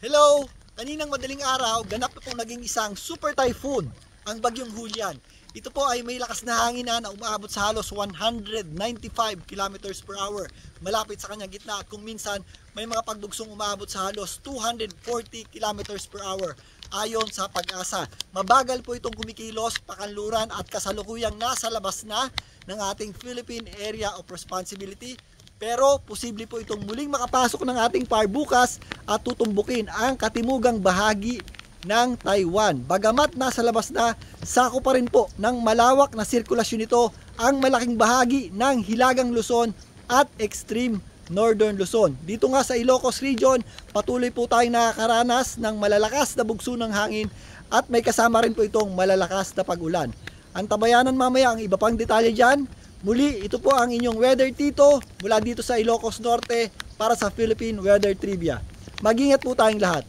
Hello! Kaninang madaling araw, ganap na pong naging isang super typhoon ang bagyong Julian. Ito po ay may lakas na hangin na umaabot sa halos 195 kilometers per hour malapit sa kanyang gitna, at kung minsan may mga pagdugsong umaabot sa halos 240 kilometers per hour ayon sa Pag-asa. Mabagal po itong kumikilos, pakanluran at kasalukuyang nasa labas na ng ating Philippine Area of Responsibility. Pero posible po itong muling makapasok ng ating par bukas at tutumbukin ang katimugang bahagi ng Taiwan. Bagamat nasa labas na, sako pa rin po ng malawak na sirkulasyon nito ang malaking bahagi ng Hilagang Luzon at Extreme Northern Luzon. Dito nga sa Ilocos Region, patuloy po tayong nakakaranas ng malalakas na bugso ng hangin at may kasama rin po itong malalakas na pag-ulan. Antabayanan mamaya ang iba pang detalye dyan. Muli, ito po ang inyong Weather Tito mula dito sa Ilocos Norte para sa Philippine Weather Trivia. Mag-ingat po tayong lahat.